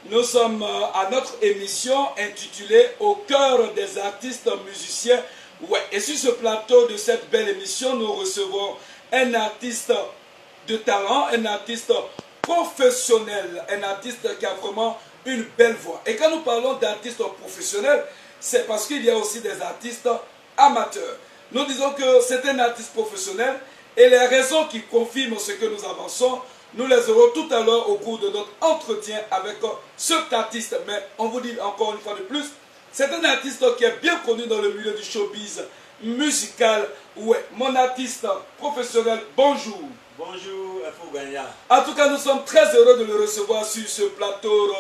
Nous sommes à notre émission intitulée Au cœur des artistes musiciens. Ouais. Et sur ce plateau de cette belle émission, nous recevons un artiste de talent, un artiste professionnel, un artiste qui a vraiment une belle voix. Et quand nous parlons d'artistes professionnels, c'est parce qu'il y a aussi des artistes amateurs. Nous disons que c'est un artiste professionnel et les raisons qui confirment ce que nous avançons, nous les aurons tout à l'heure au cours de notre entretien avec cet artiste. Mais on vous dit encore une fois de plus, c'est un artiste qui est bien connu dans le milieu du showbiz musical. Ouais, mon artiste professionnel, bonjour. Bonjour, Fougania. En tout cas, nous sommes très heureux de le recevoir sur ce plateau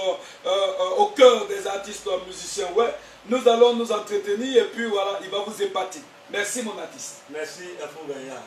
au cœur des artistes musiciens. Ouais, nous allons nous entretenir et puis voilà, il va vous épater. Merci mon artiste. Merci, Fougania.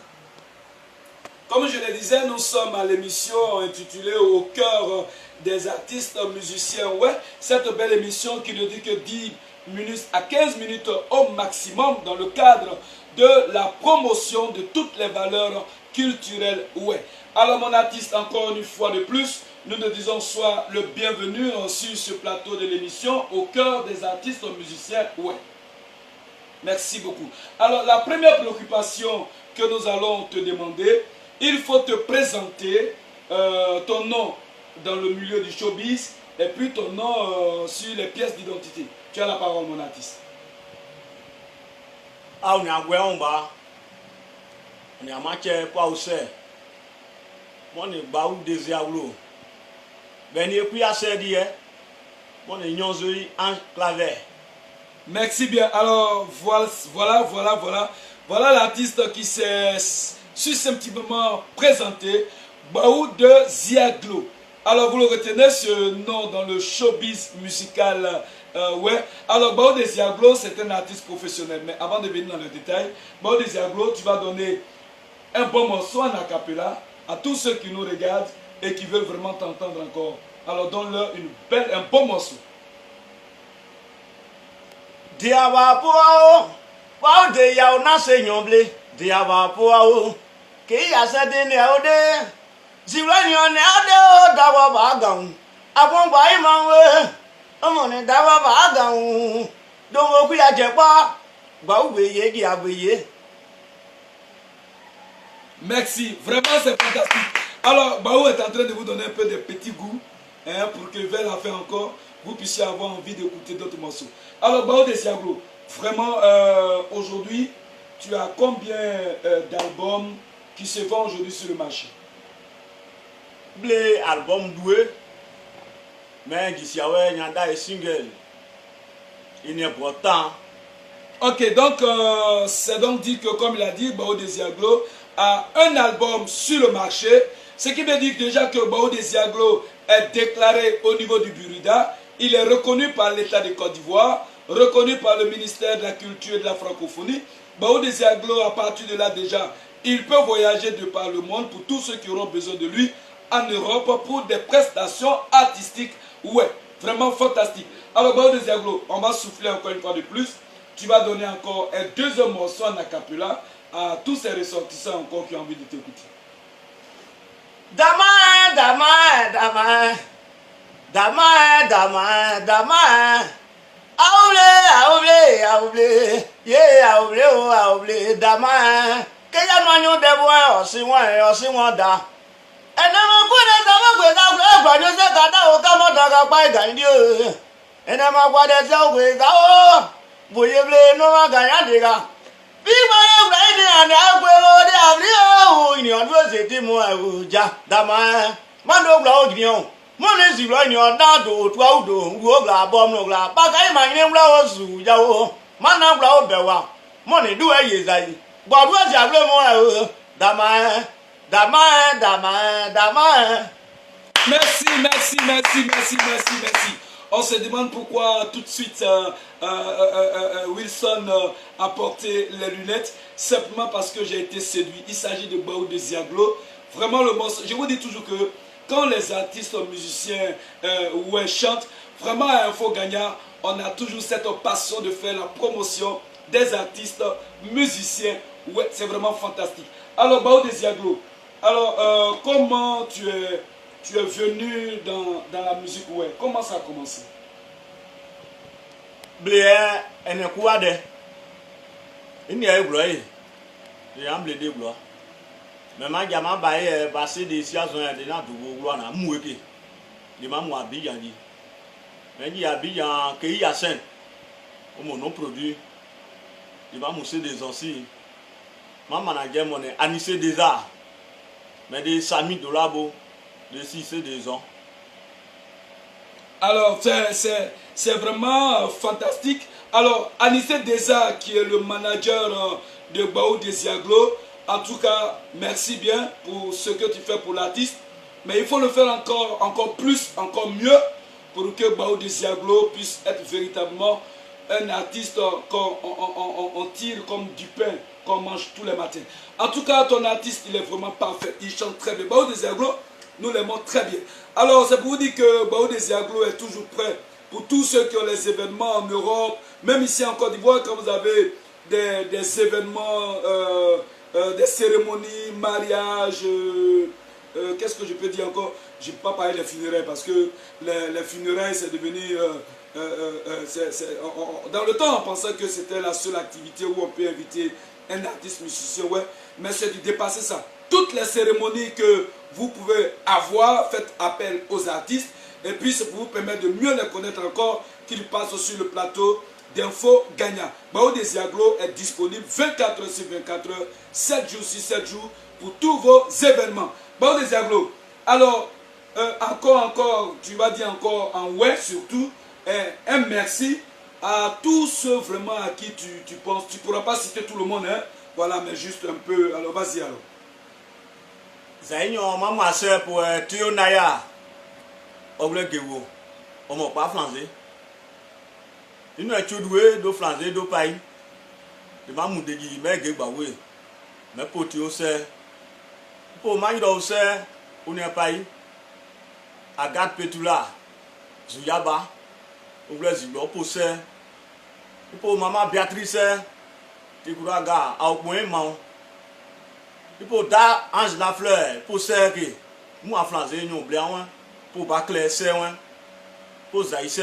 Comme je le disais, nous sommes à l'émission intitulée Au cœur des artistes musiciens. Ouais, cette belle émission qui ne dit que 10 minutes à 15 minutes au maximum dans le cadre de la promotion de toutes les valeurs culturelles. Ouais. Alors mon artiste, encore une fois de plus, nous nous disons soit le bienvenu sur ce plateau de l'émission Au cœur des artistes musiciens. Ouais. Merci beaucoup. Alors la première préoccupation que nous allons te demander, il faut te présenter ton nom dans le milieu du showbiz et puis ton nom sur les pièces d'identité. Tu as la parole, mon artiste. Ah, on est à Gouéomba. On est à Maché, quoi, où c'est? Moi, on est Baou Desiaoulo. Ben, il y a plus assez dit, hein. Moi, on est Nyonzoui Ange Claver. Merci bien. Alors, voilà l'artiste qui s'est succinctement présenté, Baou de Ziaglo. Alors, vous le retenez, ce nom dans le showbiz musical. Ouais. Alors, Baou de Ziaglo, c'est un artiste professionnel. Mais avant de venir dans le détail, Baou de Ziaglo, tu vas donner un bon morceau en acapella à tous ceux qui nous regardent et qui veulent vraiment t'entendre encore. Alors, donne-leur un bon morceau. Diaba Poao, Pao de Yao Nase Nyomble, Diaba Poao, Kia Sadine Ode, Zilanyon Ade, Dawa Bagan, Abon Baimawe, Amone Dawa Bagan, Dongo Kuya Jepa, Baoué Yegi Abouye. Merci, vraiment c'est fantastique. Alors, Baou est en train de vous donner un peu de petits goûts hein, pour que vers la fin encore, vous puissiez avoir envie d'écouter d'autres morceaux. Alors, Baou de Ziaglo, vraiment, aujourd'hui, tu as combien d'albums qui se vendent aujourd'hui sur le marché? Blé album doué, mais d'ici à ouais, Nyanda est single. Il n'est pas tant. Ok, donc, c'est donc dit que, comme il a dit, Baou de Ziaglo a un album sur le marché, ce qui veut dire déjà que Baou de Ziaglo est déclaré au niveau du Burida. Il est reconnu par l'État de Côte d'Ivoire, reconnu par le ministère de la Culture et de la Francophonie. Baou de Ziaglo, à partir de là déjà, il peut voyager de par le monde pour tous ceux qui auront besoin de lui en Europe pour des prestations artistiques. Ouais, vraiment fantastique. Alors Baou de Ziaglo, on va souffler encore une fois de plus. Tu vas donner encore un deuxième morceau en acapella à tous ces ressortissants encore qui ont envie de t'écouter. Dama, dama, dama. Dama, dama, dama. Aoulé, yeah, aoulé, dama. Keya manyo deboe, osiwan da. Enema kwede sama kweda kwede se kada o kamo daga pa igandi o. Enema kwede se o kweda o. Boye ble no ma ganya diga. Bí gbọ́dọ̀ gbà ní àná agbèrò ní àbí òun ènìyàn ló ṣe tí mo àwùjá dàmà má ló gbà ó gbìyànjú mo lè sì lọ ènìyàn dáàdò tó àwùdò wò gbà bọ́ mo gbà bàkà ìmọ̀ ìní ńlá ó sùn jáwó má náà gbà ó bẹ̀ wá mo ní dúwẹ̀ yé zàyè gbọ̀dọ̀ ẹ̀sì àgbẹ̀ mo àwò dàmà. Merci. On se demande pourquoi tout de suite Wilson a porté les lunettes. Simplement parce que j'ai été séduit. Il s'agit de Baou de Ziaglo. Vraiment le morceau. Je vous dis toujours que quand les artistes musiciens ouais, chantent, vraiment à Info Gagnant, on a toujours cette passion de faire la promotion des artistes musiciens. Ouais, c'est vraiment fantastique. Alors Baou de Ziaglo, alors comment tu es venu dans la musique, ouais. Comment ça a commencé? Blé, elle est quoi de? Il n'y a eu bloyé. J'ai un blé de blois. Mais ma gamin baille passé des sièges dans les gens de Gouana, mouéké. Les mamans habillent en dit. Mais il y a habillé en Kéi à Seine. Au mon produit. Il va mousser des anciens. Ma manager mon est Anissé des Arts. Mais des Sami de Labo. Des 6 et des ans. Alors, c'est vraiment fantastique. Alors, Anissé Deza, qui est le manager de Baou Desiaglo, en tout cas, merci bien pour ce que tu fais pour l'artiste. Mais il faut le faire encore plus, encore mieux, pour que Baou Desiaglo puisse être véritablement un artiste qu'on tire comme du pain, qu'on mange tous les matins. En tout cas, ton artiste, il est vraiment parfait. Il chante très bien. Baou Desiaglo, nous l'aimons très bien. Alors, c'est pour vous dire que Baou Desiaglo est toujours prêt pour tous ceux qui ont les événements en Europe, même ici en Côte d'Ivoire, quand vous avez des événements, des cérémonies, mariages, qu'est-ce que je peux dire encore? Je ne peux pas parler des funérailles parce que les funérailles, c'est devenu... dans le temps, on pensait que c'était la seule activité où on peut inviter un artiste musicien, ouais, mais c'est de dépasser ça. Toutes les cérémonies que vous pouvez avoir, faites appel aux artistes, et puis c'est pour vous permettre de mieux les connaître encore, qu'ils passent sur le plateau d'Info Gagnant. Baou Desiaglo est disponible 24 heures sur 24 heures, 7 jours sur 7 jours, pour tous vos événements. Baou Desiaglo, alors, encore, tu vas dire encore en ouais surtout, un merci à tous ceux vraiment à qui tu penses. Tu ne pourras pas citer tout le monde, hein? Voilà, mais juste un peu. Alors, vas-y alors. Zaïnyo, maman, c'est pour Tio Naya. Oble Gewo. On m'a pas flancé. Il n'a pas doué, do flancé, do paille. Le maman de Guy, mais Gebaoué. Mais pour Tio, c'est. Pour Maïdo, c'est. On n'est pas eu. Agathe Petula. Zuyaba. Oble Zibo, pour c'est. Pour maman Béatrice. Tikuraga, au point, maman. Il faut dar Ange la fleur pour ça que moi flanzer nous blanc pour pas clair c'est pour zaïse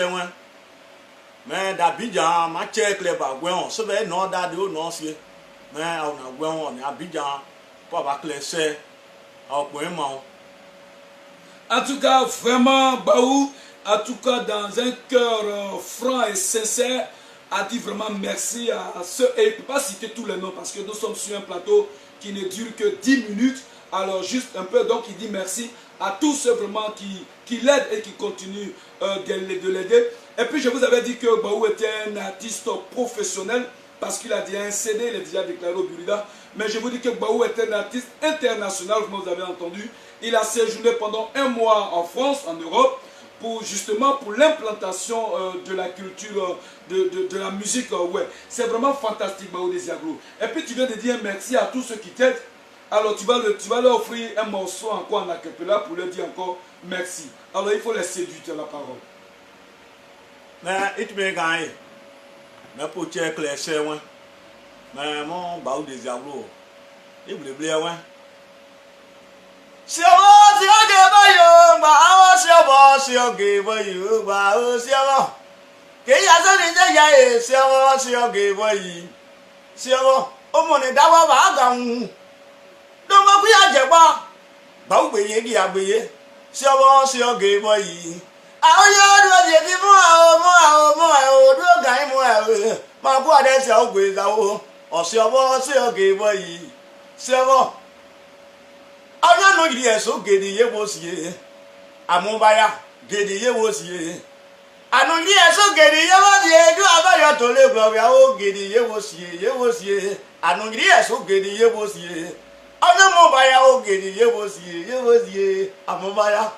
mais d'Abidjan ma check les bagouin ça va non d'ado non c'est mais on a gouin on est Abidjan pour pas clair c'est au point man. En tout cas vraiment Baou, en tout cas dans un cœur franc et sincère, a dit vraiment merci à ceux, et il ne peut pas citer tous les noms parce que nous sommes sur un plateau qui ne dure que 10 minutes, alors juste un peu, donc il dit merci à tous ceux vraiment qui l'aident et qui continuent de l'aider. Et puis je vous avais dit que Baou était un artiste professionnel parce qu'il a déjà un CD, il est déjà déclaré au Burida, mais je vous dis que Baou est un artiste international, comme vous avez entendu. Il a séjourné pendant un mois en France, en Europe, justement pour l'implantation de la culture, de la musique. Ouais. C'est vraiment fantastique, Baou Desiaglo. Et puis tu viens de dire merci à tous ceux qui t'aident. Alors tu vas leur offrir un morceau encore en acapella pour leur dire encore merci. Alors il faut les séduire, tu as la parole. Mais il te met gagné. Mais pour check les chers, mais mon Baou Desiaglo, il voulait blé, ouais. Si on Anya no gidi eso gedi ye wosie. Amubaya gedi ye wosie. Anu gidi eso gedi ye wosie. Ju abayo to le gbo ya o gedi ye wosie. Anu gidi eso gedi ye wosie. Anya mubaya o gedi ye wosie. Amubaya.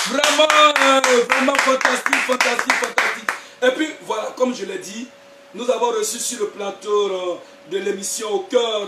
Vraiment fantastique. Et puis voilà, comme je l'ai dit, nous avons reçu sur le plateau de l'émission Au cœur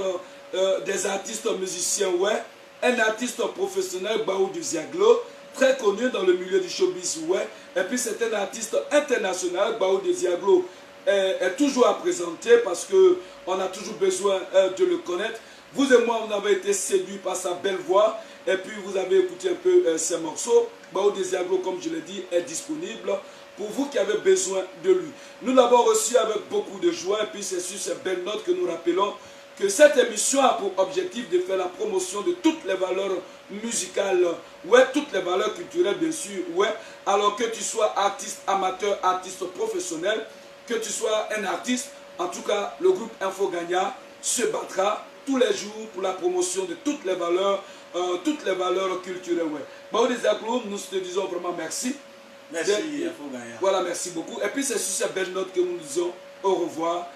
des artistes musiciens, ouais, un artiste professionnel, Baou Desiaglo, très connu dans le milieu du showbiz, ouais. Et puis c'est un artiste international, Baou Desiaglo est toujours à présenter parce qu'on a toujours besoin de le connaître. Vous et moi, on avait été séduits par sa belle voix et puis vous avez écouté un peu ses morceaux. Baoudé Aglo, comme je l'ai dit, est disponible pour vous qui avez besoin de lui. Nous l'avons reçu avec beaucoup de joie et puis c'est sur ces belles notes que nous rappelons que cette émission a pour objectif de faire la promotion de toutes les valeurs musicales, ouais, toutes les valeurs culturelles bien sûr, ouais, alors que tu sois artiste amateur, artiste professionnel, que tu sois un artiste, en tout cas le groupe Info Gagnant se battra tous les jours pour la promotion de toutes les valeurs culturelles. Ouais. Baoudé Aglo, nous te disons vraiment merci. Merci, Info Gagnant. Voilà, merci beaucoup. Et puis c'est sur ces belles notes que nous disons au revoir.